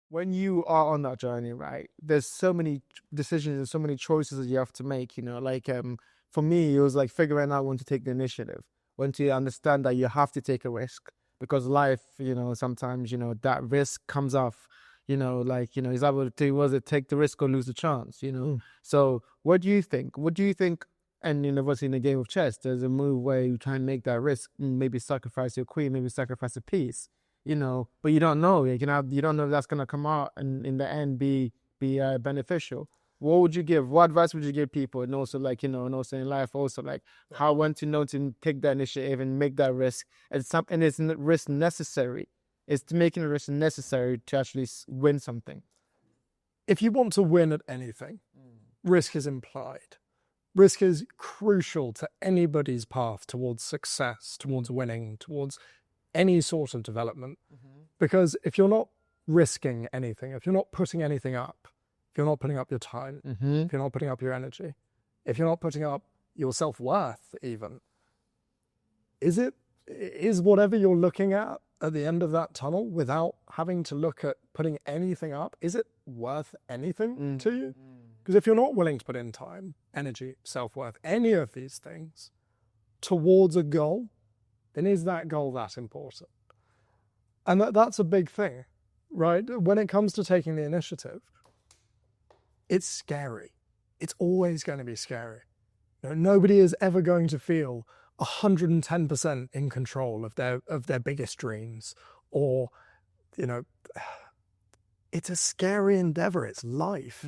when you are on that journey, right, there's so many decisions and so many choices that you have to make, like for me, it was like figuring out when to take the initiative, when to understand that you have to take a risk because life, sometimes, that risk comes off, like, is that what it was it take the risk or lose the chance? Mm. So what do you think? What do you think? And obviously in a game of chess, there's a move where you try and make that risk, maybe sacrifice your queen, maybe sacrifice a piece, but you don't know. You don't know if that's gonna come out and in the end be beneficial. What would you give? What advice would you give people? And also, like, and also in life, also like how when to know to take that initiative and make that risk. And it's risk necessary. It's making a risk necessary to actually win something. If you want to win at anything, risk is implied. Risk is crucial to anybody's path towards success, towards winning, towards any sort of development. Because if you're not risking anything, if you're not putting anything up, if you're not putting up your time, if you're not putting up your energy, if you're not putting up your self-worth even, is whatever you're looking at the end of that tunnel without having to look at putting anything up, is it worth anything to you? Because if you're not willing to put in time, energy, self-worth, any of these things towards a goal, then is that goal that important? And that's a big thing, right? When it comes to taking the initiative, it's scary. It's always going to be scary. Nobody is ever going to feel 110% in control of their biggest dreams, or, it's a scary endeavor. It's life.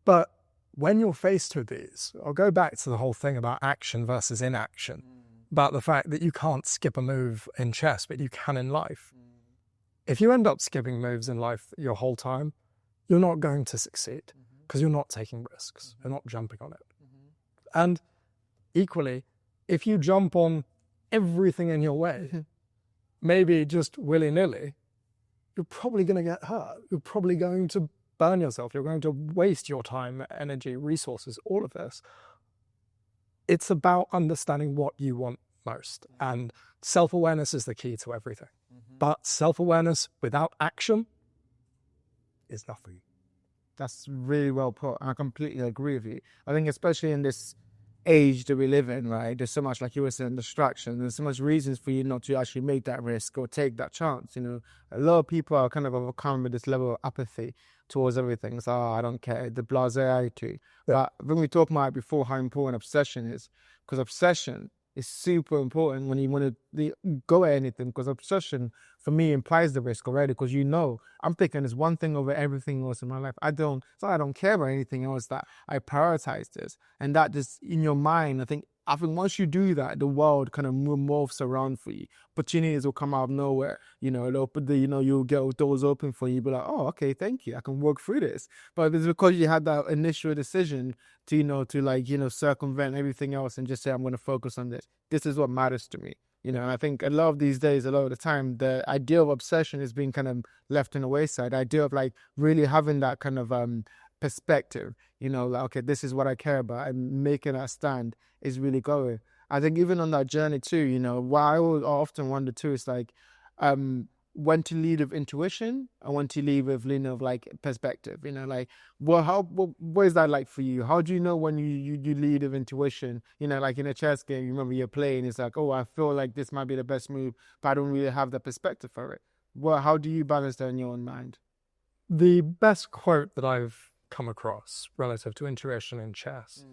But when you're faced with these, I'll go back to the whole thing about action versus inaction, about the fact that you can't skip a move in chess, but you can in life. If you end up skipping moves in life your whole time, you're not going to succeed because you're not taking risks. You're not jumping on it. And equally, if you jump on everything in your way, maybe just willy-nilly, you're probably going to get hurt. You're probably going to burn yourself. You're going to waste your time, energy, resources, all of this. It's about understanding what you want most. And self-awareness is the key to everything. But self-awareness without action is nothing. That's really well put. I completely agree with you. I think especially in this age that we live in, right? There's so much, like you were saying, distraction. There's so much reasons for you not to actually make that risk or take that chance. A lot of people are kind of overcome with this level of apathy towards everything. It's, I don't care, the blasé attitude. Yeah. But when we talk about before how important obsession is, because obsession is super important when you want to go at anything, because obsession for me implies the risk already, because I'm picking this one thing over everything else in my life. I don't care about anything else, that I prioritize this. And that just in your mind, I think once you do that, the world kind of morphs around for you. Opportunities will come out of nowhere. You'll get doors open for you. You'll be like, oh, okay, thank you. I can work through this. But it's because you had that initial decision to circumvent everything else and just say, I'm going to focus on this. This is what matters to me. And I think a lot of these days, a lot of the time, the idea of obsession is being kind of left in the wayside. The idea of like really having that kind of perspective, like, okay, this is what I care about, and making that stand is really going. I think even on that journey too, what I often wonder too is like when to lead with intuition and when to lead with like perspective. Like what is that like for you? How do you know when you lead with intuition? Like in a chess game, you remember you're playing, it's like, oh, I feel like this might be the best move, but I don't really have the perspective for it. Well, how do you balance that in your own mind? The best quote that I've come across relative to intuition in chess,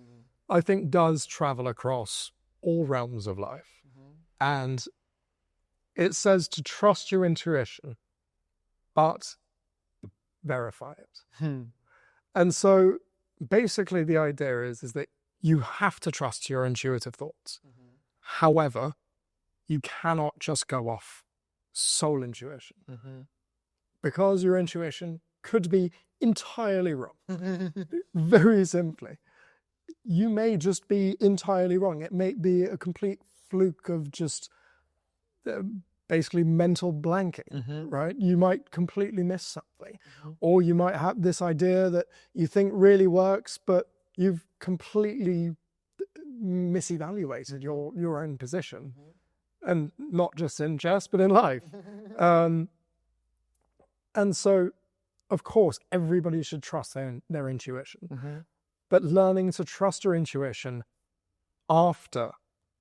I think does travel across all realms of life. And it says to trust your intuition, but verify it. And so basically the idea is that you have to trust your intuitive thoughts. However, you cannot just go off sole intuition, because your intuition could be entirely wrong. Very simply. You may just be entirely wrong. It may be a complete fluke of just basically mental blanking, right? You might completely miss something. Or you might have this idea that you think really works, but you've completely misevaluated your own position. And not just in chess, but in life. And so of course, everybody should trust their intuition. Mm-hmm. But learning to trust your intuition after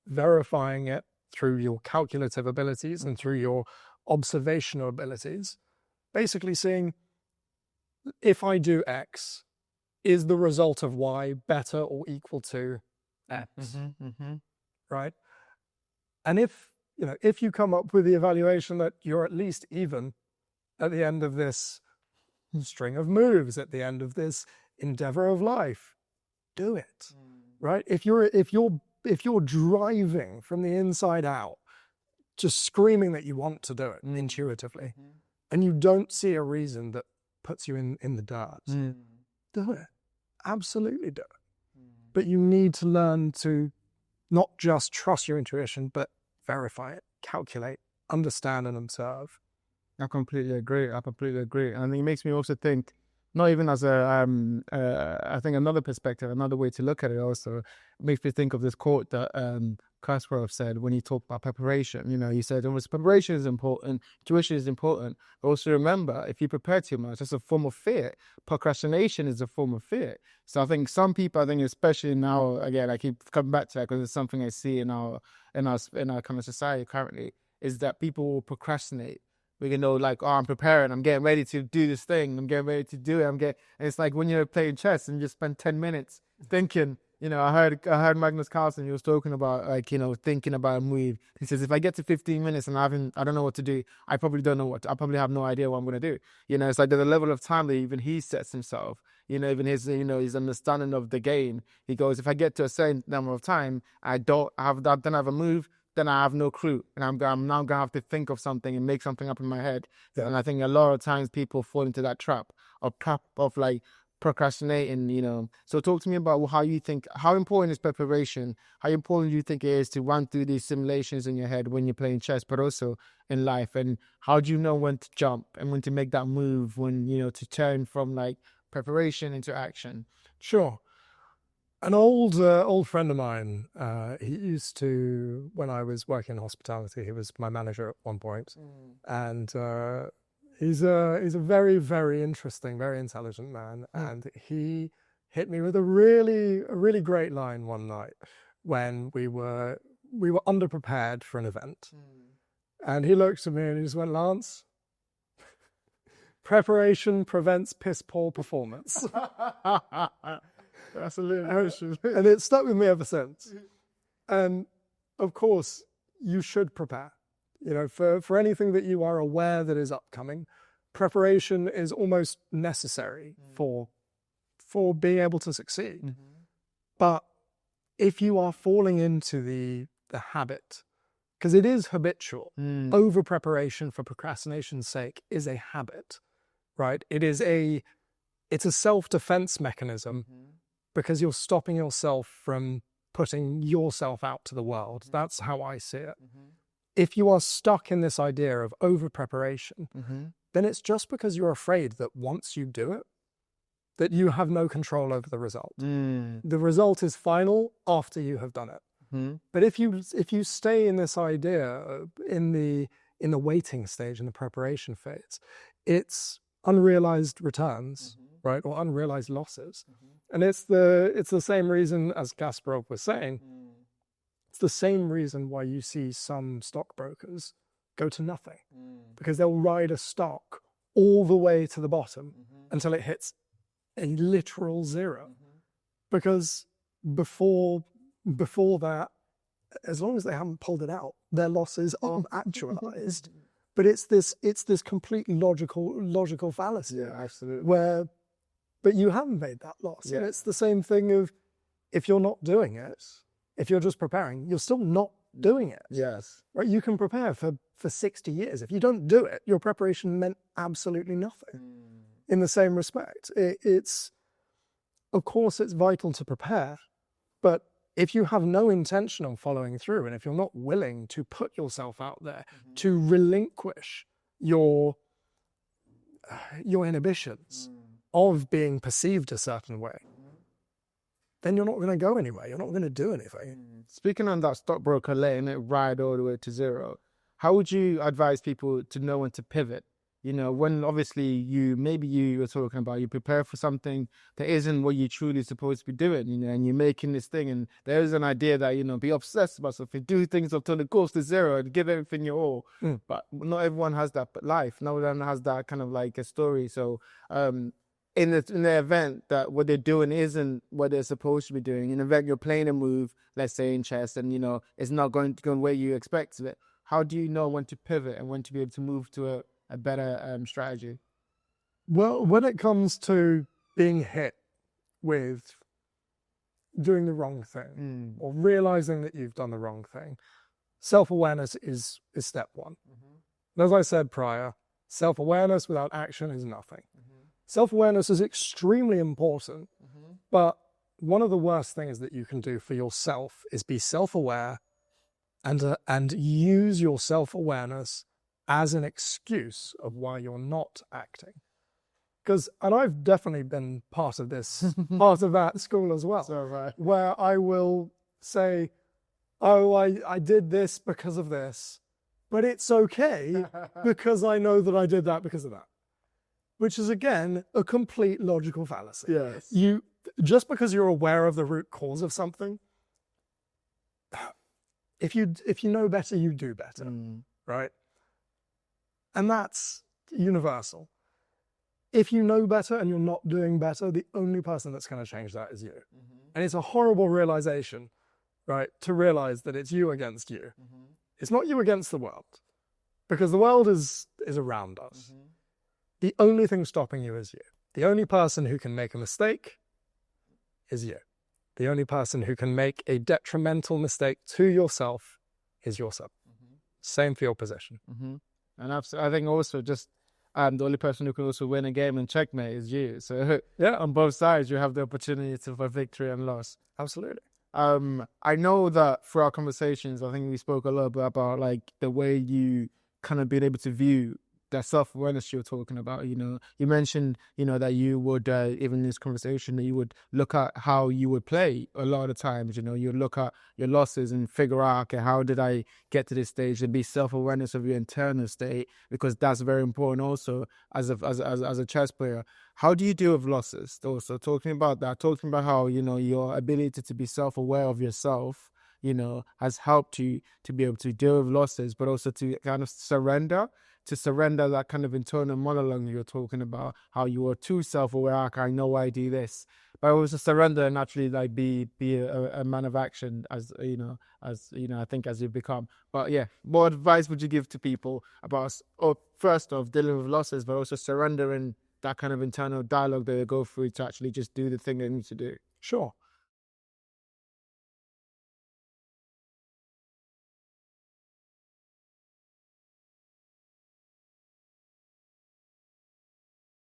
verifying it through your calculative abilities and through your observational abilities, basically seeing, if I do X, is the result of Y better or equal to X, Mm-hmm. Mm-hmm. right? And if you come up with the evaluation that you're at least even at the end of this string of moves, at the end of this endeavor of life, do it, right? If you're driving from the inside out, just screaming that you want to do it intuitively, and you don't see a reason that puts you in the dirt, do it. Absolutely do it. But you need to learn to not just trust your intuition, but verify it, calculate, understand, and observe. I completely agree. And I think it makes me also think, not even as a, I think another perspective, another way to look at it also makes me think of this quote that Kasparov said when he talked about preparation. You know, he said, almost preparation is important, tuition is important, but also remember, if you prepare too much, that's a form of fear. Procrastination is a form of fear. So I think some people, especially now, again, I keep coming back to that because it's something I see in our kind of society currently, is that people will procrastinate. We can know, like, oh, I'm preparing, I'm getting ready to do this thing, I'm getting ready to do it, and it's like when you're playing chess and you just spend 10 minutes thinking, you know, I heard Magnus Carlsen, he was talking about, like, you know, thinking about a move. He says, if I get to 15 minutes and I don't know what to do, I probably have no idea what I'm going to do. You know, it's like there's a level of time that even he sets himself, you know, even his understanding of the game. He goes, if I get to a certain number of time, I don't have a move, then I have no clue. And I'm now going to have to think of something and make something up in my head. Yeah. And I think a lot of times people fall into that trap of like procrastinating, you know. So talk to me about how important is preparation? How important do you think it is to run through these simulations in your head when you're playing chess, but also in life? And how do you know when to jump and when to make that move, when, you know, to turn from like preparation into action? Sure. An old friend of mine, he used to, when I was working in hospitality, he was my manager at one point. And he's a very, very interesting, very intelligent man. And he hit me with a really great line one night when we were underprepared for an event. And he looked at me and he just went, Lance, preparation prevents piss poor performance. That's a little and it stuck with me ever since. And of course, you should prepare. You know, for anything that you are aware that is upcoming, preparation is almost necessary for being able to succeed. But if you are falling into the habit, because it is habitual, over preparation for procrastination's sake is a habit, right? It's a self-defense mechanism. Because you're stopping yourself from putting yourself out to the world. That's how I see it. If you are stuck in this idea of over-preparation, then it's just because you're afraid that once you do it, that you have no control over the result. The result is final after you have done it. But if you stay in this idea, in the waiting stage, in the preparation phase, it's unrealized returns, right? Or unrealized losses. And it's the same reason, as Kasparov was saying, it's the same reason why you see some stockbrokers go to nothing. Because they'll ride a stock all the way to the bottom until it hits a literal zero. Because before that, as long as they haven't pulled it out, their losses aren't actualized. But it's this complete logical fallacy. Yeah, absolutely. But you haven't made that loss. Yeah. And it's the same thing of, if you're not doing it, if you're just preparing, you're still not doing it. Yes. Right? You can prepare for 60 years. If you don't do it, your preparation meant absolutely nothing. In the same respect, of course it's vital to prepare, but if you have no intention of following through, and if you're not willing to put yourself out there, to relinquish your inhibitions of being perceived a certain way, then you're not going to go anywhere. You're not going to do anything. Speaking on that stockbroker letting it ride all the way to zero, how would you advise people to know when to pivot you know, when obviously maybe you were talking about you prepare for something that isn't what you're truly supposed to be doing, you know, and you're making this thing, and there is an idea that, you know, be obsessed about something, do things until it goes to zero and give everything your all. But not everyone has that life. No one has that kind of like a story. So in the event that what they're doing isn't what they're supposed to be doing, in the event you're playing a move, let's say in chess, and you know it's not going to go the way you expect it, how do you know when to pivot and when to be able to move to a better strategy? Well, when it comes to being hit with doing the wrong thing or realizing that you've done the wrong thing, self-awareness is step one. And as I said prior, self-awareness without action is nothing. Self-awareness is extremely important, but one of the worst things that you can do for yourself is be self-aware and use your self-awareness as an excuse of why you're not acting. And I've definitely been part of this, part of that school as well, where I will say, oh, I did this because of this, but it's okay because I know that I did that because of that. Which is, again, a complete logical fallacy. Yes. Just because you're aware of the root cause of something, if you know better, you do better, right? And that's universal. If you know better and you're not doing better, the only person that's going to change that is you. And it's a horrible realization, right? To realize that it's you against you. It's not you against the world, because the world is around us. The only thing stopping you is you. The only person who can make a mistake is you. The only person who can make a detrimental mistake to yourself is yourself. Same for your position. And I think also just the only person who can also win a game and checkmate is you. So yeah, on both sides, you have the opportunity for victory and loss. Absolutely. I know that through our conversations, I think we spoke a little bit about like the way you kind of been able to view that self-awareness you're talking about. You know, you mentioned, you know, that you would, even in this conversation, that you would look at how you would play a lot of times. You know, you look at your losses and figure out, okay, how did I get to this stage, and be self-awareness of your internal state, because that's very important also as a chess player. How do you deal with losses? Also talking about that, talking about how, you know, your ability to be self-aware of yourself, you know, has helped you to be able to deal with losses, but also to kind of surrender that kind of internal monologue you're talking about, how you are too self-aware, like, I know I do this, but also surrender and actually like be a man of action, as you know, I think as you become. But yeah, what advice would you give to people about, or first off, dealing with losses, but also surrendering that kind of internal dialogue that they go through to actually just do the thing they need to do? Sure.